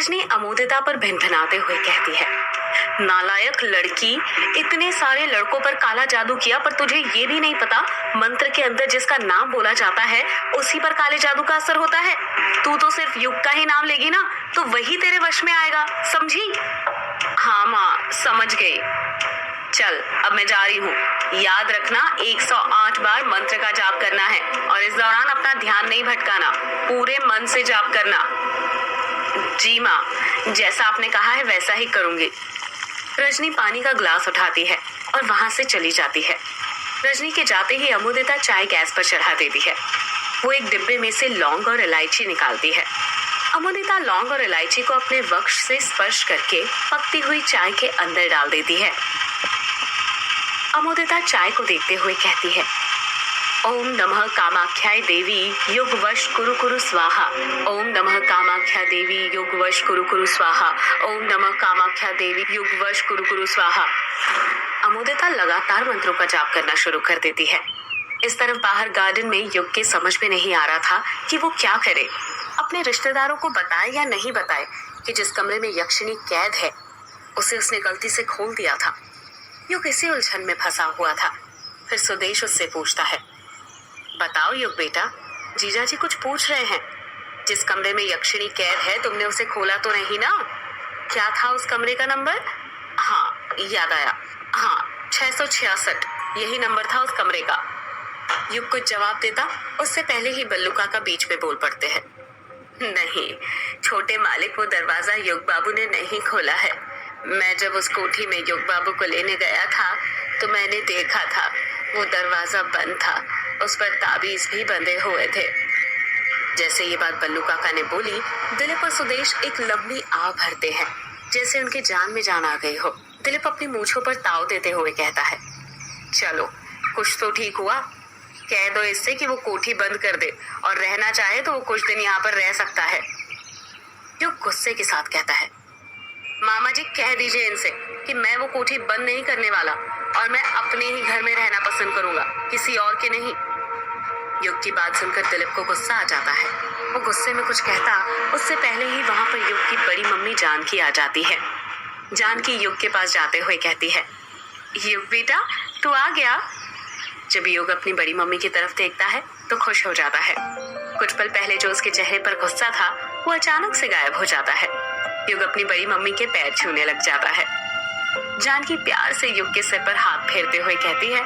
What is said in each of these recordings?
रजनी अमोदिता पर भिनभिनाते हुए कहती है, नालायक लड़की, इतने सारे लड़कों पर काला जादू किया पर तुझे ये भी नहीं पता मंत्र के अंदर जिसका नाम बोला जाता है उसी पर काले जादू का असर होता है। तू तो सिर्फ युग का ही नाम लेगी ना तो वही तेरे वश में आएगा, समझी? हाँ माँ, समझ गई। चल अब मैं जा रही हूँ। याद रखना 108 बार मंत्र का जाप करना है और इस दौरान अपना ध्यान नहीं भटकाना, पूरे मन से जाप करना। जी माँ, जैसा आपने कहा है वैसा ही करूंगी। रजनी पानी का ग्लास उठाती है और वहां से चली जाती है। रजनी के जाते ही अमोदिता चाय गैस पर चढ़ा देती है। वो एक डिब्बे में से लौंग और इलायची निकालती है। अमोदिता लौंग और इलायची को अपने वक्ष से स्पर्श करके पकती हुई चाय के अंदर डाल देती है। अमोदिता चाय को देखते हुए कहती है, ओम नमः कामाख्याय देवी युगवश कुरु कुरु स्वाहा। ओम नमः कामाख्या देवी युगवश कुरु कुरु स्वाहा। ओम नमः कामाख्या देवी युगवश कुरु कुरु स्वाहा। अमोदिता लगातार मंत्रों का जाप करना शुरू कर देती है। इस तरफ बाहर गार्डन में युग के समझ में नहीं आ रहा था कि वो क्या करे। अपने रिश्तेदारों को बताए या नहीं बताए कि जिस कमरे में यक्षिणी कैद है उसे उसने गलती से खोल दिया था। युग इसी उलझन में फंसा हुआ था। फिर सुदेश उससे पूछता है, बताओ युग बेटा, जीजा जी कुछ पूछ रहे हैं। जिस कमरे में यक्षिणी कैद है तुमने उसे खोला तो नहीं ना? क्या था उस कमरे का नंबर? हाँ याद आया, हाँ 666 यही नंबर था उस कमरे का। युग कुछ जवाब देता उससे पहले ही बल्लू काका बीच में बोल पड़ते हैं, नहीं छोटे मालिक, वो दरवाजा युग बाबू ने नहीं खोला है। मैं जब उस कोठी में युग बाबू को लेने गया था तो मैंने देखा था वो दरवाजा बंद था, उस पर ताबीज भी बंधे हुए थे। जैसे ये बात बल्लू काका ने बोली, दिलीप और सुदेश एक लंबी आह भरते हैं, जैसे उनकी जान में जान आ गई हो। दिलीप अपनी मूंछों पर ताव देते हुए कहता है, चलो कुछ तो ठीक हुआ। कह दो इससे कि वो कोठी बंद कर दे और रहना चाहे तो वो कुछ दिन यहाँ पर रह सकता है। युग गुस्से के साथ कहता है, मामा जी कह दीजिए इनसे कि मैं वो कोठी बंद नहीं करने वाला और मैं अपने ही घर में रहना पसंद करूंगा, किसी और के नहीं। युग की बात सुनकर दिलीप को गुस्सा आ जाता है। वो गुस्से में कुछ कहता उससे पहले ही वहां पर युग की बड़ी मम्मी जानकी आ जाती है। जानकी युग के पास जाते हुए कहती है, युग बेटा तू आ गया। जब युग अपनी बड़ी मम्मी की तरफ देखता है तो खुश हो जाता है। कुछ पल पहले जो उसके चेहरे पर गुस्सा था वो अचानक से गायब हो जाता है। युग अपनी बड़ी मम्मी के पैर छूने लग जाता है। जानकी प्यार से युग के सिर पर हाथ फेरते हुए कहती है,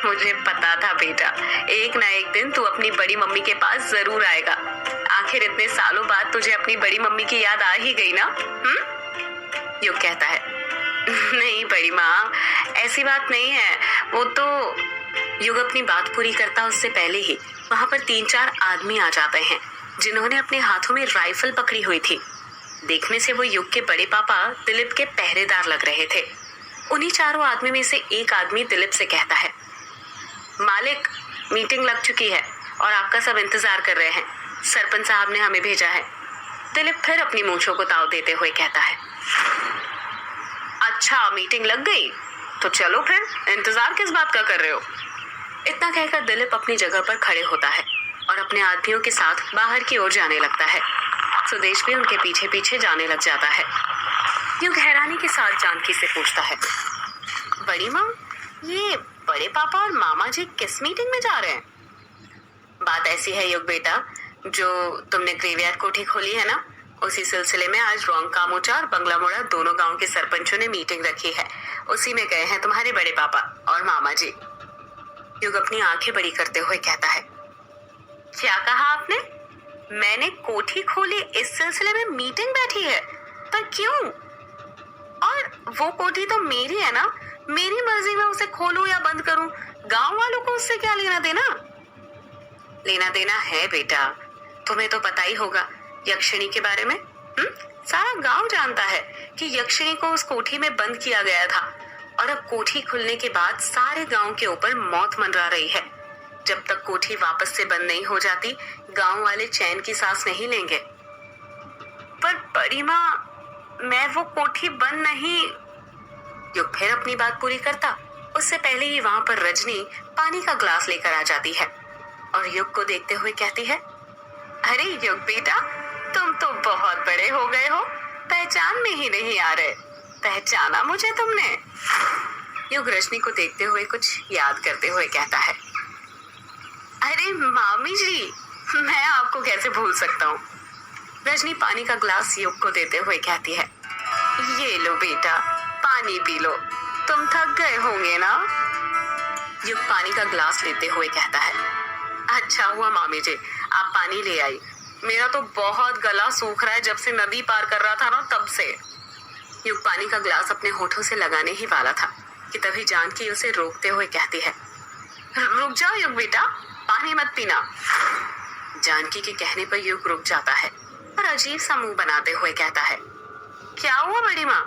मुझे पता था बेटा, एक ना एक दिन तू अपनी बड़ी मम्मी के पास जरूर आएगा। आखिर इतने सालों बाद तुझे अपनी बड़ी मम्मी की याद आ ही गई ना? युग कहता है, नहीं बड़ी माँ, ऐसी बात नहीं है। वो तो युग अपनी बात पूरी करता उससे पहले ही वहां पर 3-4 आदमी आ जाते हैं जिन्होंने अपने हाथों में राइफल पकड़ी हुई थी। देखने से वो युग के बड़े पापा दिलीप के पहरेदार लग रहे थे। उन्हीं चारों आदमी में से एक आदमी दिलीप से कहता है, मालिक मीटिंग लग चुकी है और आपका सब इंतजार कर रहे हैं। सरपंच साहब ने हमें भेजा है। दिलीप फिर अपनी मूंछों को ताव देते हुए कहता है, अच्छा मीटिंग लग गई तो चलो फिर, इंतजार किस बात का कर रहे हो? इतना कहकर दिलीप अपनी जगह पर खड़े होता है और अपने आदमियों के साथ बाहर की ओर जाने लगता है। सुदेश भी उनके पीछे पीछे जाने लग जाता है। युग हैरानी के साथ जानकी से पूछता है, बड़ी माँ, ये बड़े पापा और मामा जी किस मीटिंग में जा रहे हैं? बात ऐसी है युग बेटा, जो तुमने ग्रेवयार्ड कोठी खोली है ना, उसी सिलसिले में आज रोंग कामोचा और बंगला मोड़ा दोनों गांव के सरपंचों ने मीटिंग रखी है। उसी में गए हैं तुम्हारे बड़े पापा और मामा जी। युग अपनी आंखें बड़ी करते हुए कहता है, क्या कहा आपने? मैंने कोठी खोली इस सिलसिले में मीटिंग बैठी है, पर क्यों? और वो कोठी तो मेरी है ना, मेरी मर्जी में उसे खोलूं या बंद करूं, गांव वालों को उससे क्या लेना देना? लेना देना है बेटा, तुम्हें तो पता ही होगा यक्षिणी के बारे में। सारा गांव जानता है कि यक्षिणी को उस कोठी में बंद किया गया था और अब कोठी खुलने के बाद सारे गांव के ऊपर मौत मंडरा रही है। जब तक कोठी वापस से बंद नहीं हो जाती गांव वाले चैन की सांस नहीं लेंगे। पर बड़ी माँ, मैं वो कोठी बंद नहीं। युग फिर अपनी बात पूरी करता उससे पहले ही वहां पर रजनी पानी का ग्लास लेकर आ जाती है और युग को देखते हुए कहती है, अरे युग बेटा, तुम तो बहुत बड़े हो गए हो, पहचान में ही नहीं आ रहे। पहचाना मुझे तुमने? युग रजनी को देखते हुए कुछ याद करते हुए कहता है। अरे मामी जी, मैं आपको कैसे भूल सकता हूँ। रजनी पानी का ग्लास युग को देते हुए कहती है, ये लो बेटा, पानी पी लो, तुम थक गए होंगे ना। युग पानी का ग्लास लेते हुए कहता है, अच्छा हुआ मामी जी आप पानी ले आई, मेरा तो बहुत गला सूख रहा है जब से नदी पार कर रहा था ना तब से। युग पानी का ग्लास अपने होठों से लगाने ही वाला था कि तभी जानकी उसे रोकते हुए कहती है, रुक जाओ युग बेटा, पानी मत पीना। जानकी के कहने पर युग रुक जाता है और अजीब सा मुंह बनाते हुए कहता है, क्या हुआ बड़ी माँ?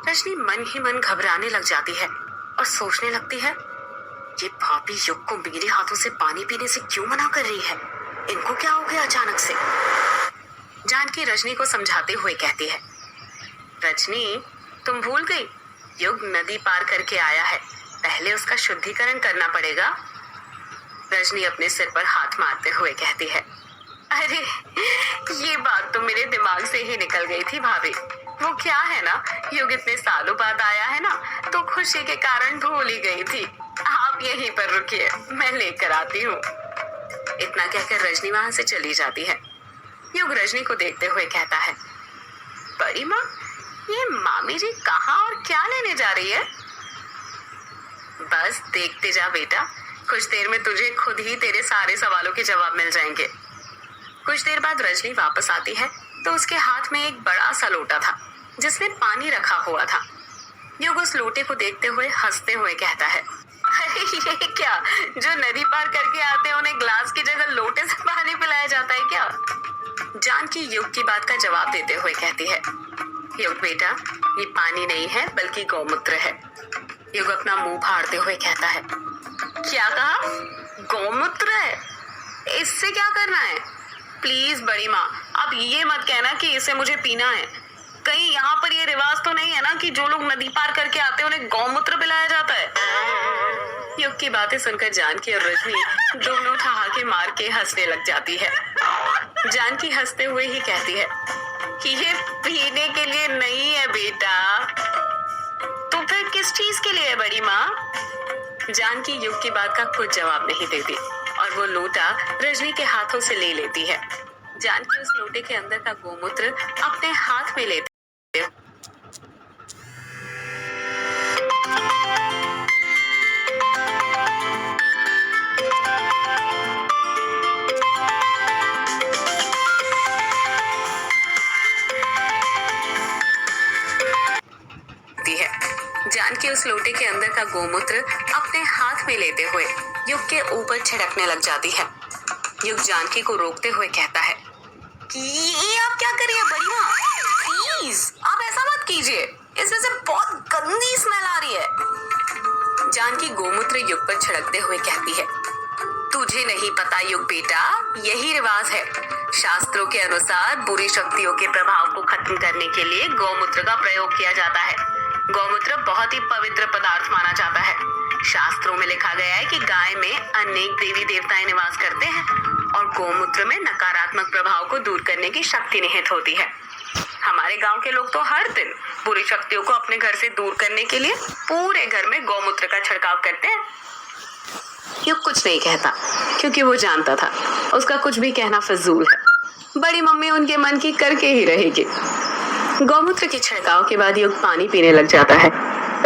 रजनी मन ही मन घबराने लग जाती है और सोचने लगती है, ये भाभी युग को मेरे हाथों से पानी पीने से क्यों मना कर रही है? इनको क्या हो गया अचानक से? जानकी रजनी को समझाते हुए कहती है, रजनी तुम भूल गई, युग नदी पार करके आया है, पहले उसका शुद्धिकरण करना पड़ेगा। रजनी अपने सिर पर हाथ मारते हुए कहती है, अरे ये बात तो मेरे दिमाग से ही निकल गई थी भाभी। वो क्या है ना, युग इतने सालों बाद आया है ना, तो खुशी के कारण भूल ही गई थी। आप यहीं पर रुकिए, मैं लेकर आती हूँ। इतना कहकर रजनी वहां से चली जाती है। युग रजनी को देखते हुए कहता है, बड़ी माँ ये मामी जी कहाँ और क्या लेने जा रही है? बस देखते जा बेटा, कुछ देर में तुझे खुद ही तेरे सारे सवालों के जवाब मिल जाएंगे। कुछ देर बाद रजनी वापस आती है तो उसके हाथ में एक बड़ा सा लोटा था जिसमें पानी रखा हुआ था। युग उस लोटे को देखते हुए हंसते हुए कहता है, अरे ये क्या, जो नदी पार करके आते हैं उन्हें ग्लास की जगह लोटे से पानी पिलाया जाता है क्या? जानकी युग की बात का जवाब देते हुए कहती है, युग बेटा ये पानी नहीं है बल्कि गौमूत्र है। युग अपना मुंह फाड़ते हुए कहता है, क्या कहा? गौमूत्र है? इससे क्या करना है? प्लीज बड़ी माँ अब ये मत कहना कि इसे मुझे पीना है। कहीं यहाँ पर ये रिवाज तो नहीं है ना कि जो लोग नदी पार करके आते हैं उन्हें गौमूत्र पिलाया जाता है? युग की बातें सुनकर जानकी और रजनी दोनों ठहाके मार के हंसने लग जाती है। जानकी हंसते हुए ही कहती है कि ये पीने के लिए नहीं है बेटा। तो फिर किस चीज के लिए है बड़ी माँ? जानकी युग की बात का कुछ जवाब नहीं देती और वो लोटा रजनी के हाथों से ले लेती है। जानकी उस लोटे के अंदर का गोमूत्र अपने हाथ में लेती है। जानकी उस लोटे के अंदर का गोमूत्र अपने हाथ में लेते हुए युग के ऊपर छिड़कने लग जाती है। युग जानकी को रोकते हुए कहता है कि ये आप क्या कर रही है बड़ी माँ? प्लीज आप ऐसा मत कीजिए, इसमें से बहुत गंदी स्मेल आ रही है। जानकी गोमूत्र युग पर छिड़कते हुए कहती है, तुझे नहीं पता युग बेटा, यही रिवाज है। शास्त्रों के अनुसार बुरी शक्तियों के प्रभाव को खत्म करने के लिए गौमूत्र का प्रयोग किया जाता है। गौमूत्र बहुत ही पवित्र पदार्थ माना जाता है। शास्त्रों में लिखा गया है कि गाय में अनेक देवी देवताएं निवास करते हैं और गौमूत्र में नकारात्मक प्रभाव को दूर करने की शक्ति निहित होती है। हमारे गांव के लोग तो हर दिन बुरी शक्तियों को अपने घर से दूर करने के लिए पूरे घर में गौमूत्र का छिड़काव करते हैं। युग कुछ नहीं कहता क्योंकि वो जानता था उसका कुछ भी कहना फजूल है। बड़ी मम्मी उनके मन की करके ही रहेगी। गौमूत्र के छिड़काव के बाद युग पानी पीने लग जाता है।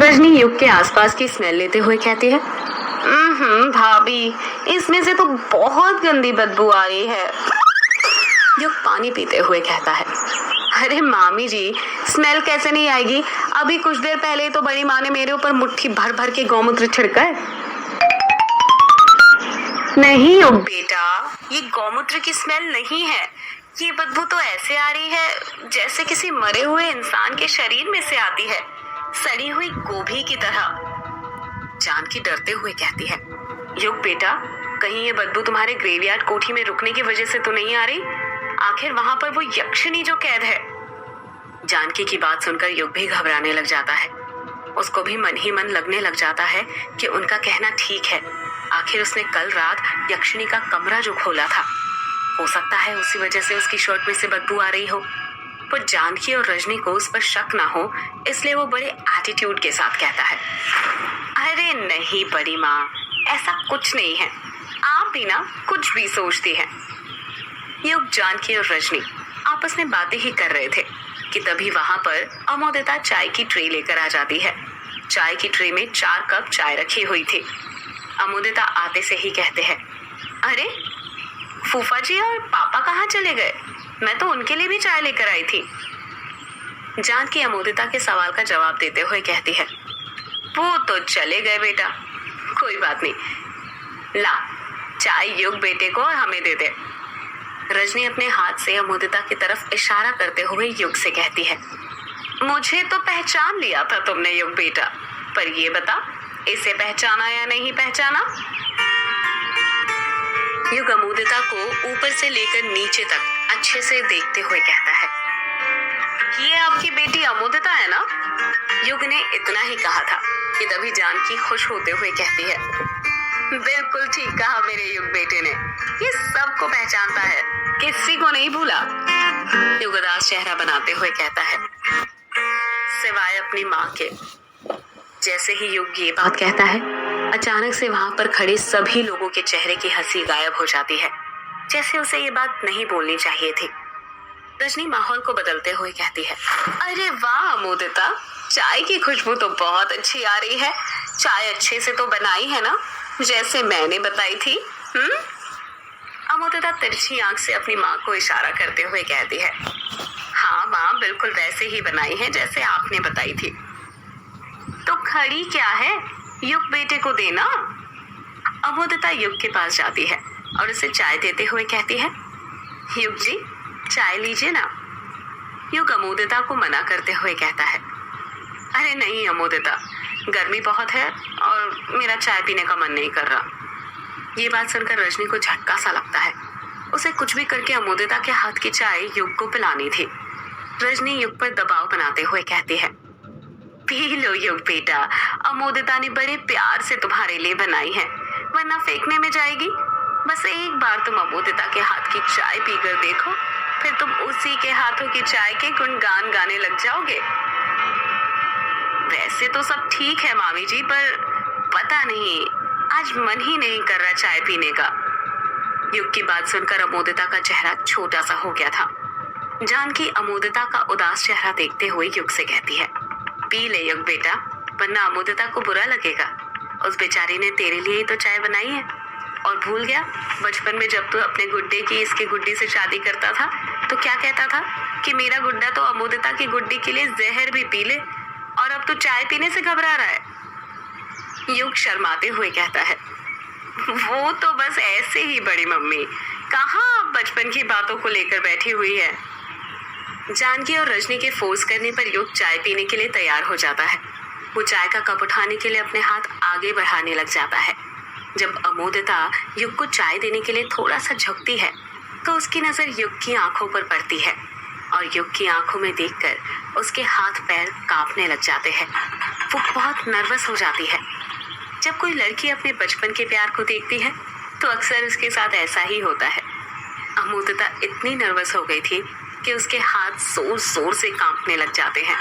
रजनी युग के आसपास की स्मेल लेते हुए कहती है, भाभी इसमें से तो बहुत गंदी बदबू आ रही है। युग पानी पीते हुए कहता है, अरे मामी जी स्मेल कैसे नहीं आएगी, अभी कुछ देर पहले तो बड़ी माँ ने मेरे ऊपर मुट्ठी भर भर के गौमूत्र छिड़का है। नहीं युग बेटा, ये गौमूत्र की स्मेल नहीं है, ये बदबू तो ऐसे आ रही है जैसे किसी मरे हुए इंसान के शरीर में से आती है, सड़ी हुई गोभी की तरह। जानकी डरते हुए कहती है, युग बेटा कहीं ये बदबू तुम्हारे ग्रेवयार्ड कोठी में रुकने की वजह से तो नहीं आ रही? आखिर वहां पर वो यक्षिणी जो कैद है। जानकी की बात सुनकर युग भी घबराने लग जाता है। उसको भी मन ही मन लगने लग जाता है कि उनका कहना ठीक है। आखिर उसने कल रात यक्षिणी का कमरा जो खोला था हो सकता है उसी वजह से उसकी शर्ट में से बदबू आ रही हो। पर जानकी और रजनी को उस पर शक ना हो, इसलिए वो बड़े एटीट्यूड के साथ कहता है, अरे नहीं बड़ी माँ, ऐसा कुछ नहीं है, आप भी ना कुछ भी सोचती हैं। युग, जानकी और रजनी आपस में बातें ही कर रहे थे कि तभी वहां पर अमोदिता चाय की ट्रे लेकर आ जाती है। चाय की ट्रे में 4 कप चाय रखी हुई थी। अमोदिता आते से ही कहते हैं, अरे फूफा जी और पापा कहाँ चले गए? मैं तो उनके लिए भी चाय लेकर आई थी। जानकी अमोदिता के सवाल का जवाब देते हुए कहती है, वो तो चले गए बेटा, कोई बात नहीं, ला चाय युग बेटे को और हमें दे दे। रजनी अपने हाथ से अमोदिता की तरफ इशारा करते हुए युग से कहती है, मुझे तो पहचान लिया था तुमने युग बेटा, पर ये बता इसे पहचाना या नहीं पहचाना? युग अमोदिता को ऊपर से लेकर नीचे तक अच्छे से देखते हुए कहता है, ये आपकी बेटी अमोदिता है ना? युग ने इतना ही कहा था कि तभी जानकी खुश होते हुए कहती है, बिल्कुल ठीक कहा मेरे युग बेटे ने, ये सबको पहचानता है, किसी को नहीं भूला। युग उदास चेहरा बनाते हुए कहता है, सिवाय अपनी माँ के। जैसे ही युग ये बात कहता है, अचानक से वहां पर खड़े सभी लोगों के चेहरे की हंसी गायब हो जाती है, जैसे उसे ये बात नहीं बोलनी चाहिए थी। रजनी माहौल को बदलते हुए कहती है, अरे वाह अमोदिता, चाय की खुशबू तो बहुत अच्छी आ रही है, चाय अच्छे से तो बनाई है ना, जैसे मैंने बताई थी? अमोदिता तिरछी आंख से अपनी माँ को इशारा करते हुए कहती है, हाँ माँ, बिल्कुल वैसे ही बनाई है जैसे आपने बताई थी। तो खड़ी क्या है, युग बेटे को देना। अमोदिता युग के पास जाती है और उसे चाय देते हुए कहती है, युग जी चाय लीजिए ना। युग अमोदिता को मना करते हुए कहता है, अरे नहीं अमोदिता, गर्मी बहुत है और मेरा चाय पीने का मन नहीं कर रहा। ये बात सुनकर रजनी को झटका सा लगता है। उसे कुछ भी करके अमोदिता के हाथ की चाय युग को पिलानी थी। रजनी युग पर दबाव बनाते हुए कहती है, पी लो युग बेटा, अमोदिता ने बड़े प्यार से तुम्हारे लिए बनाई है, वरना फेंकने में जाएगी। बस एक बार तुम अमोदिता के हाथ की चाय पीकर देखो, फिर तुम उसी के हाथों की चाय के गुणगान गाने लग जाओगे। वैसे तो सब ठीक है मामी जी, पर पता नहीं आज मन ही नहीं कर रहा चाय पीने का। युग की बात सुनकर अमोदिता का चेहरा छोटा सा हो गया था। जानकी अमोदिता का उदास चेहरा देखते हुए युग से कहती है, पी ले युग बेटा, वरना अमोदिता को बुरा लगेगा। उस बेचारी ने तेरे लिए ही तो चाय बनाई है। और भूल गया बचपन में जब तू अपने गुड्डे की इसकी गुड्डी से शादी करता था तो क्या कहता था कि मेरा गुड्डा तो अमोदिता की गुड्डी के लिए जहर भी पी ले, और अब तू चाय पीने से घबरा रहा है। युग शर्माते हुए कहता है, वो तो बस ऐसे ही बड़ी मम्मी, कहाँ बचपन की बातों को लेकर बैठी हुई है। जानकी और रजनी के फोर्स करने पर युग चाय पीने के लिए तैयार हो जाता है। वो चाय का कप उठाने के लिए अपने हाथ आगे बढ़ाने लग जाता है। जब अमोदिता युग को चाय देने के लिए थोड़ा सा झुकती है तो उसकी नजर युग की आंखों पर पड़ती है और युग की आंखों में देखकर उसके हाथ पैर कांपने लग जाते हैं। वो बहुत नर्वस हो जाती है। जब कोई लड़की अपने बचपन के प्यार को देखती है तो अक्सर उसके साथ ऐसा ही होता है। अमोदिता इतनी नर्वस हो गई थी कि उसके हाथ जोर जोर से कांपने लग जाते हैं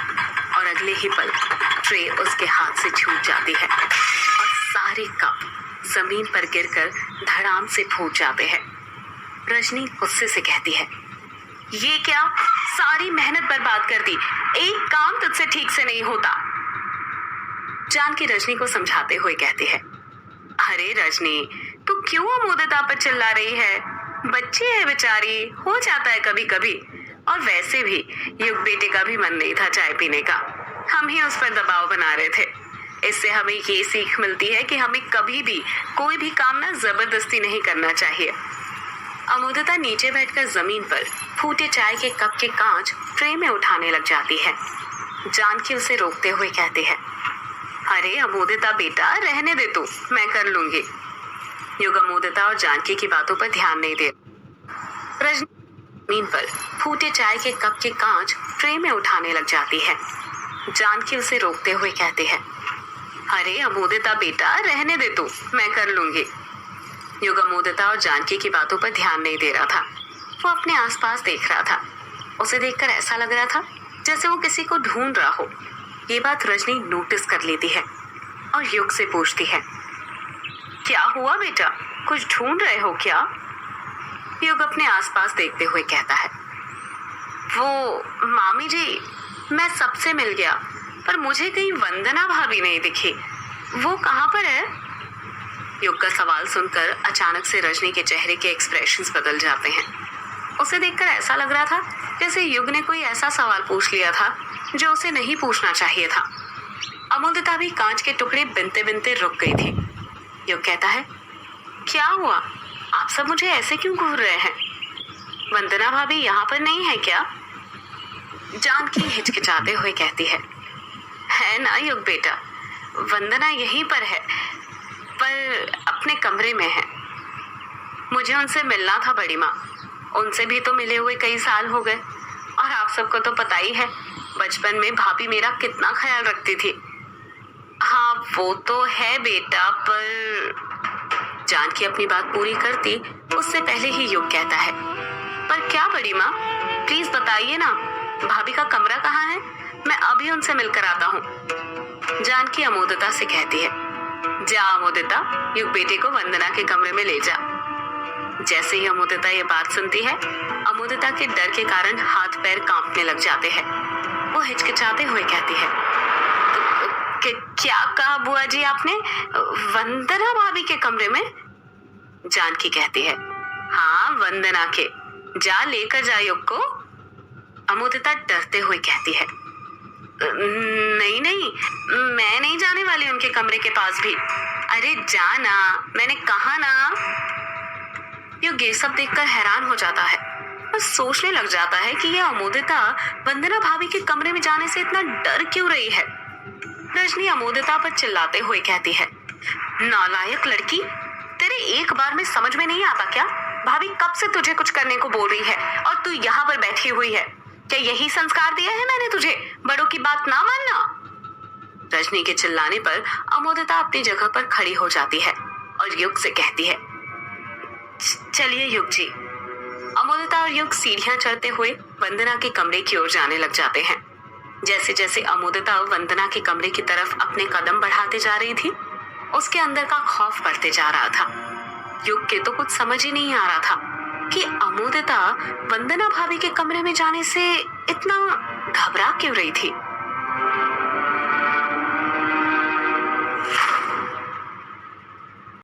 और अगले ही पल ट्रे उसके हाथ से छूट जाती है और सारे कप जमीन पर गिरकर धड़ाम से फूट जाते हैं। रजनी गुस्से से कहती है, ये क्या, सारी मेहनत बर्बाद कर दी, एक काम तुझसे ठीक से नहीं होता। जानकी रजनी को समझाते हुए कहती है, अरे रजनी, तू क्यों अमोदिता पर चिल्ला रही है? बच्ची है बेचारी, हो जाता है कभी कभी। और वैसे भी युग बेटे का भी मन नहीं था चाय पीने का, हम ही उस पर दबाव बना रहे थे। इससे हमें ये सीख मिलती है कि हमें कभी भी कोई भी काम ना जबरदस्ती नहीं करना चाहिए। अमोदिता नीचे बैठकर जमीन पर फूटे चाय के कप के कांच ट्रे में उठाने लग जाती है। जानकी उसे रोकते हुए कहती है, अरे अमोदिता बेटा, रहने दे तू, मैं कर लूंगी। युग अमोदिता और जानकी की बातों पर ध्यान नहीं दे। रजनी जमीन पर फूटे चाय के कप के कांच ट्रे में उठाने लग जाती है। जानकी उसे रोकते हुए कहती है, अरे अमोदिता बेटा, रहने दे तू, मैं कर लूंगी। युग अमोदिता और जानकी की बातों पर ध्यान नहीं दे रहा था। वो अपने आसपास देख रहा था। उसे देखकर ऐसा लग रहा था जैसे वो किसी को ढूंढ रहा हो। ये बात रजनी नोटिस कर लेती है और युग से पूछती है, क्या हुआ बेटा, कुछ ढूंढ रहे हो क्या? युग अपने आसपास देखते हुए कहता है, वो मामी जी, मैं सबसे मिल गया पर मुझे कहीं वंदना भाभी नहीं दिखी, वो कहाँ पर है? युग का सवाल सुनकर अचानक से रजनी के चेहरे के एक्सप्रेशंस बदल जाते हैं। उसे देखकर ऐसा लग रहा था जैसे युग ने कोई ऐसा सवाल पूछ लिया था जो उसे नहीं पूछना चाहिए था। अमोदिता भी कांच के टुकड़े बिनते बिनते रुक गई थी। युग कहता है, क्या हुआ, आप सब मुझे ऐसे क्यों घूर रहे हैं? वंदना भाभी यहाँ पर नहीं है क्या? जानकी हिचकिचाते हुए कहती है ना युग बेटा, वंदना यहीं पर है, पर अपने कमरे में है। मुझे उनसे मिलना था बड़ी माँ, उनसे भी तो मिले हुए कई साल हो गए और आप सबको तो पता ही है बचपन में भाभी मेरा कितना ख्याल रखती थी। हाँ वो तो है बेटा, पर जानकी अपनी बात पूरी करती उससे पहले ही युग कहता है, पर क्या बड़ी माँ, प्लीज बताइए ना, भाभी का कमरा कहाँ है? मैं अभी उनसे मिलकर आता हूँ। जानकी अमोदिता से कहती है, जा अमोदिता, युग बेटे को वंदना के कमरे में ले जा। जैसे ही अमोदिता ये बात सुनती है, अमोदिता के डर के कारण हाथ पैर कांपने लग जाते हैं। वो हिचकिचाते हुए कहती है, क्या कहा बुआ जी आपने, वंदना भाभी के कमरे में? जानकी कहती है, हाँ वंदना के, जा लेकर जा युग को। अमोदिता डरते हुए कहती है, नहीं नहीं, मैं नहीं जाने वाली उनके कमरे के पास भी। अरे जाना, मैंने कहा ना। युग ये सब देखकर हैरान हो जाता है और सोचने लग जाता है कि यह अमोदिता वंदना भाभी के कमरे में जाने से इतना डर क्यों रही है। रजनी अमोदिता पर चिल्लाते हुए कहती है, नालायक लड़की, तेरे एक बार में समझ में नहीं आता क्या? भाभी कब से तुझे कुछ करने को बोल रही है और तू यहाँ पर बैठी हुई है। क्या यही संस्कार दिया है मैंने तुझे, बड़ों की बात ना मानना? रजनी के चिल्लाने पर अमोदिता अपनी जगह पर खड़ी हो जाती है और युग से कहती है, चलिए युग जी। अमोदिता और युग सीढ़ियां चढ़ते हुए वंदना के कमरे की ओर जाने लग जाते हैं। जैसे जैसे अमोदिता वंदना के कमरे की तरफ अपने कदम बढ़ाते जा रही थी, उसके अंदर का खौफ बढ़ते जा रहा था। युग के तो कुछ समझ ही नहीं आ रहा था कि अमोदिता वंदना भाभी के कमरे में जाने से इतना घबरा क्यों रही थी।